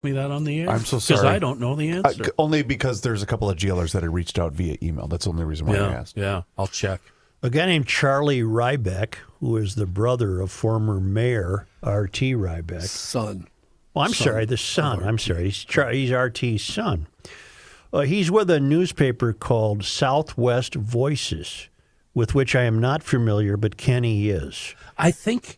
me that on the air? I'm so sorry. Because I don't know the answer. Only because there's a couple of GLers that had reached out via email. That's the only reason why I asked. Yeah, I'll check. A guy named Charlie Rybak, who is the brother of former mayor R.T. Rybak. Son. Oh, I'm sorry, the son. I'm sorry. He's R.T.'s son. He's with a newspaper called Southwest Voices, with which I am not familiar, but Kenny is. I think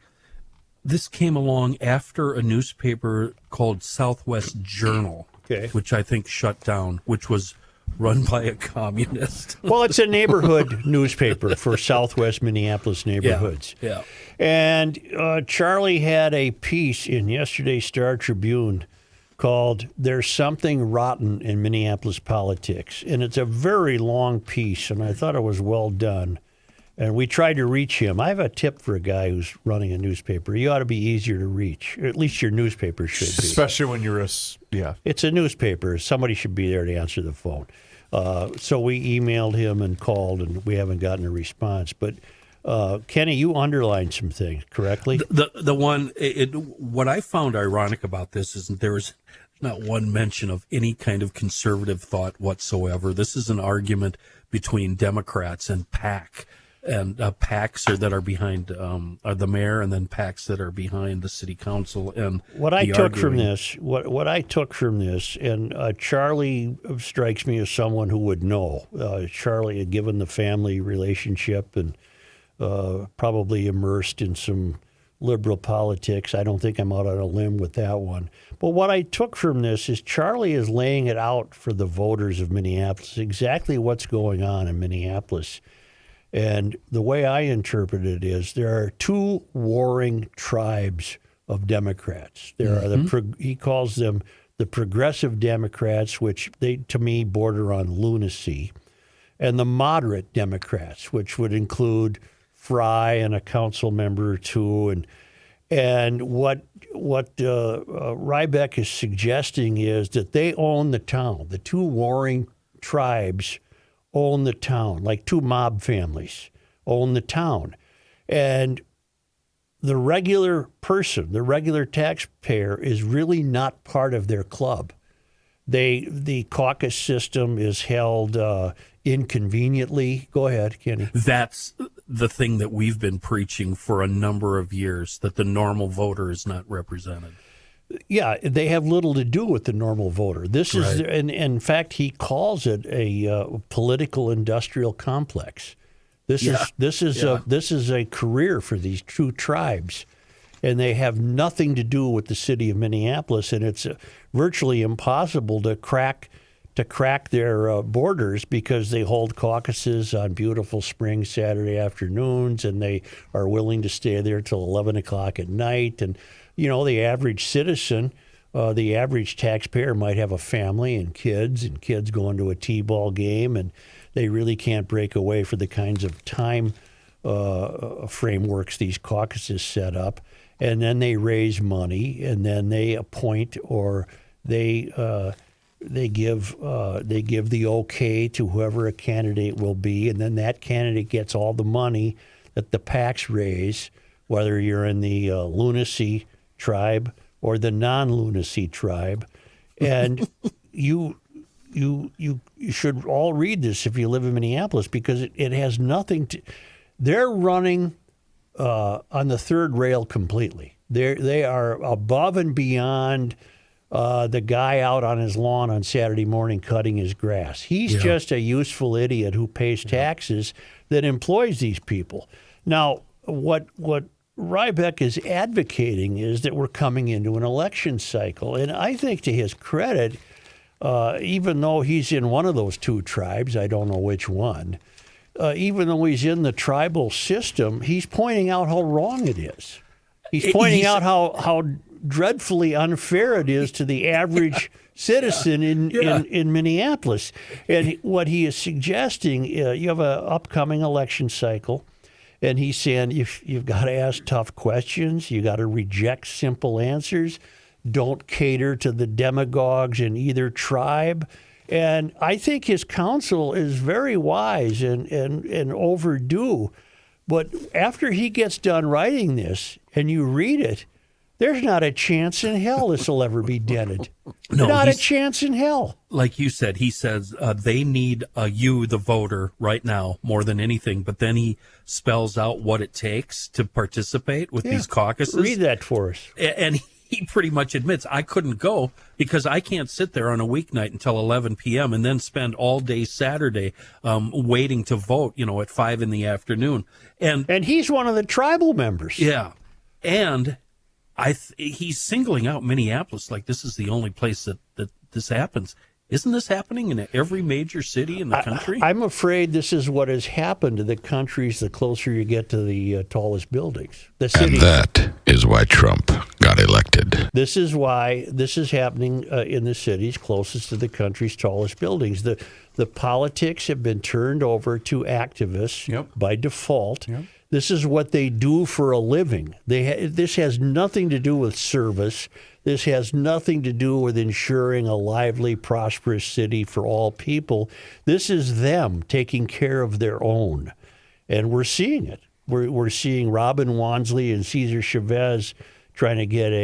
this came along after a newspaper called Southwest Journal, which I think shut down, which was run by a communist. Well, it's a neighborhood newspaper for Southwest Minneapolis neighborhoods. Yeah. And Charlie had a piece in yesterday's Star Tribune called "There's Something Rotten in Minneapolis Politics." And it's a very long piece, and I thought it was well done. And we tried to reach him. I have a tip for a guy who's running a newspaper. You ought to be easier to reach. Or at least your newspaper should be. Especially when you're It's a newspaper. Somebody should be there to answer the phone. So we emailed him and called, and we haven't gotten a response. But, Kenny, you underlined some things, correctly? The one, what I found ironic about this is there is not one mention of any kind of conservative thought whatsoever. This is an argument between Democrats and PAC. And PACs that are behind the mayor, and then PACs that are behind the city council. And what I took from this, and Charlie strikes me as someone who would know. Charlie had given the family relationship and probably immersed in some liberal politics. I don't think I'm out on a limb with that one. But what I took from this is Charlie is laying it out for the voters of Minneapolis, exactly what's going on in Minneapolis. And the way I interpret it is there are two warring tribes of Democrats. There are he calls them the progressive Democrats, which they, to me, border on lunacy, and the moderate Democrats, which would include Fry and a council member or two. And what Rybak is suggesting is that they own the town. The two warring tribes own the town, like two mob families own the town. And the regular person, the regular taxpayer, is really not part of their club. The caucus system is held inconveniently. Go ahead, Kenny. That's the thing that we've been preaching for a number of years, that the normal voter is not represented. Yeah, they have little to do with the normal voter. This is, and in fact, he calls it a political industrial complex. This is a career for these two tribes, and they have nothing to do with the city of Minneapolis. And it's virtually impossible to crack their borders because they hold caucuses on beautiful spring Saturday afternoons, and they are willing to stay there till 11 o'clock at night. And you know, the average citizen, the average taxpayer might have a family and kids going to a T-ball game, and they really can't break away for the kinds of time frameworks these caucuses set up. And then they raise money, and then they appoint or they give the okay to whoever a candidate will be, and then that candidate gets all the money that the PACs raise, whether you're in the lunacy tribe or the non-lunacy tribe. And you should all read this if you live in Minneapolis, because it has nothing to. They're running on the third rail completely. They are above and beyond the guy out on his lawn on Saturday morning cutting his grass. He's just a useful idiot who pays taxes that employs these people. Now, what Rybak is advocating is that we're coming into an election cycle. And I think, to his credit, even though he's in one of those two tribes, I don't know which one, even though he's in the tribal system, he's pointing out how wrong it is. He's pointing out how dreadfully unfair it is to the average citizen in Minneapolis. And what he is suggesting, you have an upcoming election cycle, and he's saying you've got to ask tough questions. You got to reject simple answers. Don't cater to the demagogues in either tribe. And I think his counsel is very wise and overdue. But after he gets done writing this and you read it, There's not a chance in hell this will ever be dented. No, not a chance in hell. Like you said, he says they need you, the voter, right now more than anything. But then he spells out what it takes to participate with these caucuses. Read that for us. And he pretty much admits, I couldn't go because I can't sit there on a weeknight until 11 p.m. and then spend all day Saturday waiting to vote, at 5 in the afternoon. And he's one of the tribal members. Yeah. And he's singling out Minneapolis like this is the only place that this happens. Isn't this happening in every major city in the country? I'm afraid this is what has happened to the countries the closer you get to the tallest buildings. The cities. And that is why Trump got elected. This is why this is happening in the cities closest to the country's tallest buildings. The politics have been turned over to activists by default. Yep. This is what they do for a living. This has nothing to do with service. This has nothing to do with ensuring a lively, prosperous city for all people. This is them taking care of their own. And we're seeing it. We're seeing Robin Wansley and Cesar Chavez trying to get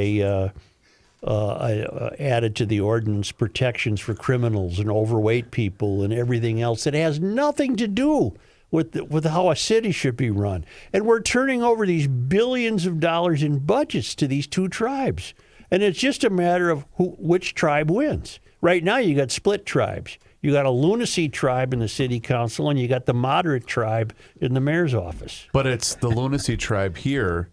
added to the ordinance protections for criminals and overweight people and everything else that has nothing to do with how a city should be run. And we're turning over these billions of dollars in budgets to these two tribes. And it's just a matter of which tribe wins. Right now you got split tribes. You got a lunacy tribe in the city council, and you got the moderate tribe in the mayor's office. But it's the lunacy tribe here.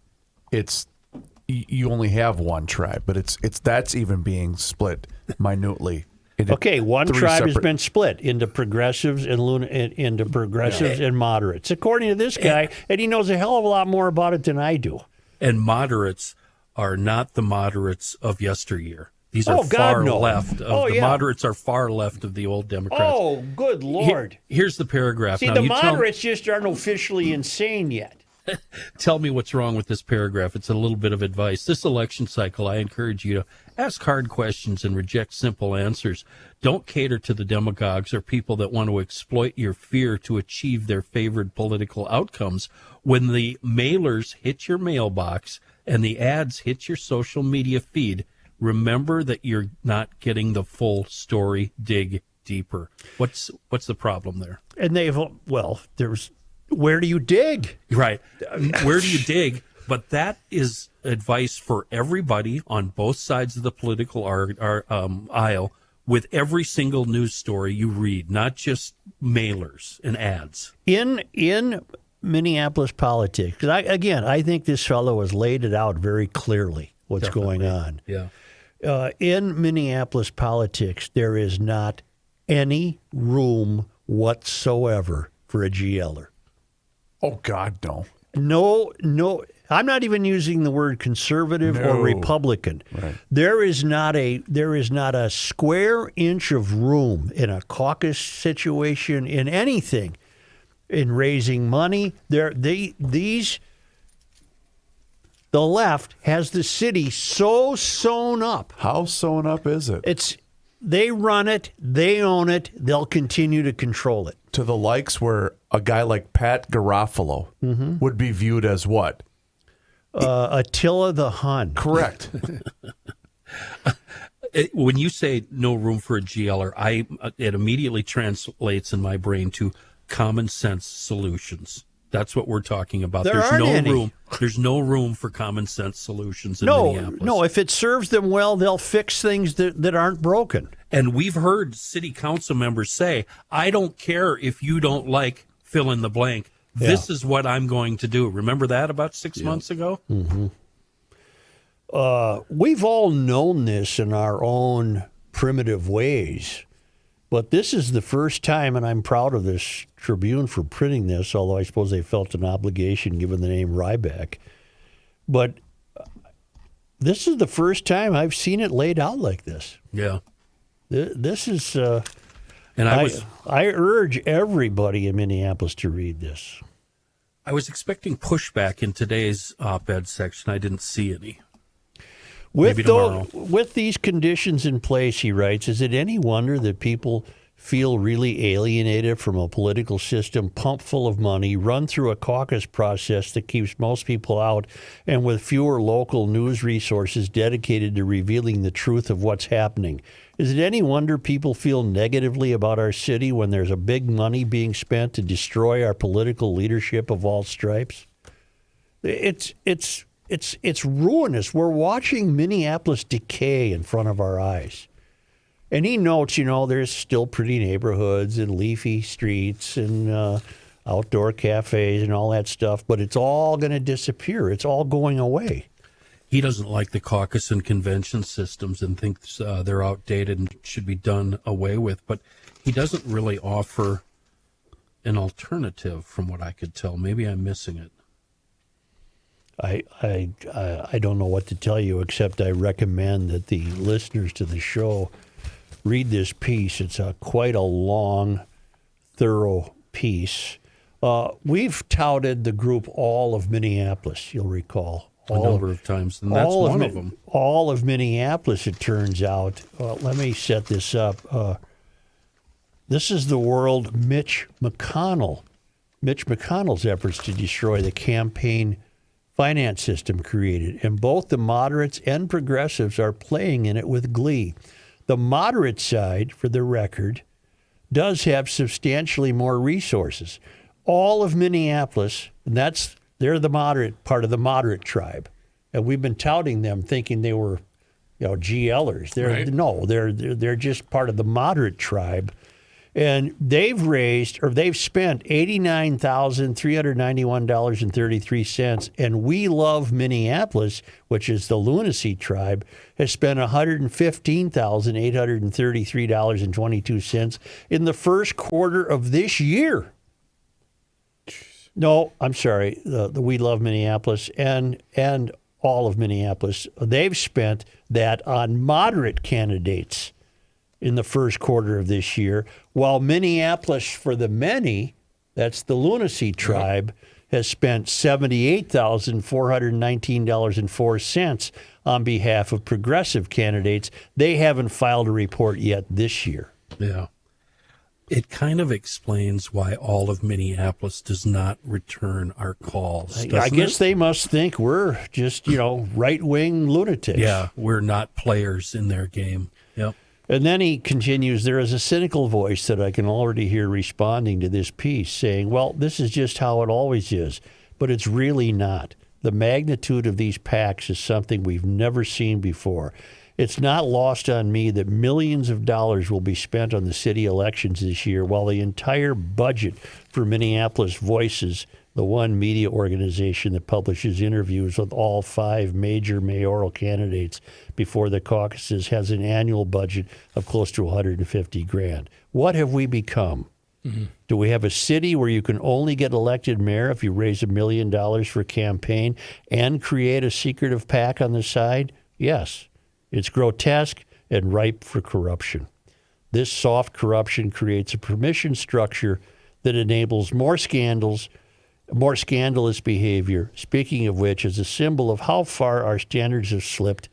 You only have one tribe, but that's even being split minutely. Okay, one tribe has been split into progressives and and moderates, according to this guy, and he knows a hell of a lot more about it than I do. And moderates are not the moderates of yesteryear. These are far left. Moderates are far left of the old Democrats. Oh, good Lord. Here's the paragraph. See, the moderates just aren't officially insane yet. Tell me what's wrong with this paragraph. It's a little bit of advice. This election cycle, I encourage you to ask hard questions and reject simple answers. Don't cater to the demagogues or people that want to exploit your fear to achieve their favored political outcomes. When the mailers hit your mailbox and the ads hit your social media feed, remember that you're not getting the full story. Dig deeper. What's the problem there? And where do you dig? Right. Where do you dig? But that is advice for everybody on both sides of the political aisle with every single news story you read, not just mailers and ads. In Minneapolis politics, because I think this fellow has laid it out very clearly what's going on. Yeah. In Minneapolis politics, there is not any room whatsoever for a GLer. Oh, God, no. No. I'm not even using the word conservative or Republican. Right. There is not a square inch of room in a caucus situation, in anything, in raising money. The left has the city so sewn up. How sewn up is it? They run it, they own it, they'll continue to control it. To the likes where a guy like Pat Garofalo would be viewed as what? Attila the Hun. Correct. When you say no room for a GLer, it immediately translates in my brain to common sense solutions. That's what we're talking about. There's no room for common sense solutions in Minneapolis. No, if it serves them well, they'll fix things that aren't broken. And we've heard city council members say, I don't care if you don't like fill in the blank. Yeah. This is what I'm going to do. Remember that about 6 months ago? Mm-hmm. We've all known this in our own primitive ways. But this is the first time, and I'm proud of this Tribune for printing this, although I suppose they felt an obligation given the name Rybak. But this is the first time I've seen it laid out like this. Yeah. This is, and I urge everybody in Minneapolis to read this. I was expecting pushback in today's op-ed section. I didn't see any. With these conditions in place, he writes, is it any wonder that people feel really alienated from a political system pumped full of money, run through a caucus process that keeps most people out, and with fewer local news resources dedicated to revealing the truth of what's happening. Is it any wonder people feel negatively about our city when there's a big money being spent to destroy our political leadership of all stripes? It's ruinous. We're watching Minneapolis decay in front of our eyes. And he notes, there's still pretty neighborhoods and leafy streets and outdoor cafes and all that stuff, but it's all going to disappear. It's all going away. He doesn't like the caucus and convention systems and thinks they're outdated and should be done away with, but he doesn't really offer an alternative from what I could tell. Maybe I'm missing it. I don't know what to tell you, except I recommend that the listeners to the show read this piece. It's quite a long, thorough piece. We've touted the group All of Minneapolis, you'll recall. A number of times, and that's one of them. All of Minneapolis, it turns out. Let me set this up. This is the world Mitch McConnell's efforts to destroy the campaign finance system created, and both the moderates and progressives are playing in it with glee. The moderate side, for the record, does have substantially more resources. All of Minneapolis, and they're the moderate part of the moderate tribe, and we've been touting them, thinking they were, GLers. They're just part of the moderate tribe, and they've spent $89,391.33, and We Love Minneapolis, which is the lunacy tribe, has spent $115,833.22 in the first quarter of this year. No, I'm sorry, the We Love Minneapolis and all of Minneapolis, they've spent that on moderate candidates in the first quarter of this year, while Minneapolis for the Many, that's the lunacy tribe, has spent $78,419.04 on behalf of progressive candidates. They haven't filed a report yet this year. Yeah. It kind of explains why all of Minneapolis does not return our calls. I guess they must think we're just, right-wing lunatics. Yeah, we're not players in their game. Yep. And then he continues, there is a cynical voice that I can already hear responding to this piece saying, well, this is just how it always is, but it's really not. The magnitude of these PACs is something we've never seen before. It's not lost on me that millions of dollars will be spent on the city elections this year, while the entire budget for Minneapolis Voices, the one media organization that publishes interviews with all 5 major mayoral candidates before the caucuses, has an annual budget of close to $150,000. What have we become? Mm-hmm. Do we have a city where you can only get elected mayor if you raise $1 million for a campaign and create a secretive PAC on the side? Yes. It's grotesque and ripe for corruption. This soft corruption creates a permission structure that enables more scandals, more scandalous behavior. Speaking of which, as a symbol of how far our standards have slipped,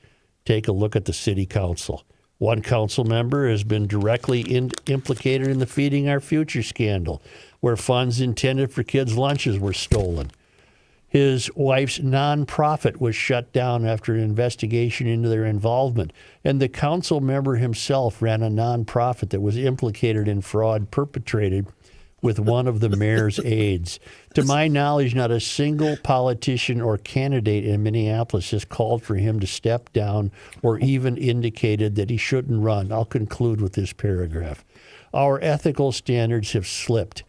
take a look at the city council. One council member has been directly implicated in the Feeding Our Future scandal, where funds intended for kids' lunches were stolen. His wife's nonprofit was shut down after an investigation into their involvement, and the council member himself ran a nonprofit that was implicated in fraud perpetrated with one of the mayor's aides. To my knowledge, not a single politician or candidate in Minneapolis has called for him to step down or even indicated that he shouldn't run. I'll conclude with this paragraph. Our ethical standards have slipped.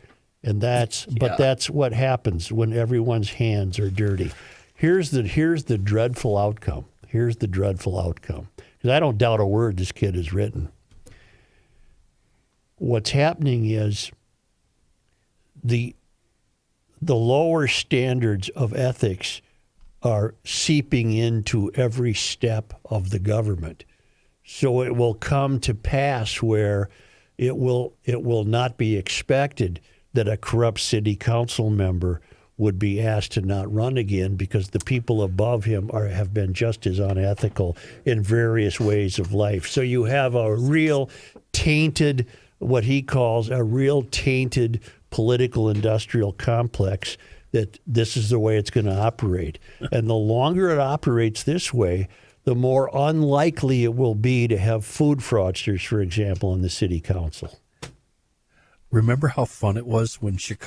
But that's what happens when everyone's hands are dirty. Here's the dreadful outcome. Here's the dreadful outcome. Because I don't doubt a word this kid has written. What's happening is the lower standards of ethics are seeping into every step of the government. So it will come to pass where it will not be expected that a corrupt city council member would be asked to not run again because the people above him have been just as unethical in various ways of life. So you have a real tainted what he calls a real tainted political industrial complex, that this is the way it's going to operate. And the longer it operates this way, the more unlikely it will be to have food fraudsters, for example, in the city council. Remember how fun it was when Chicago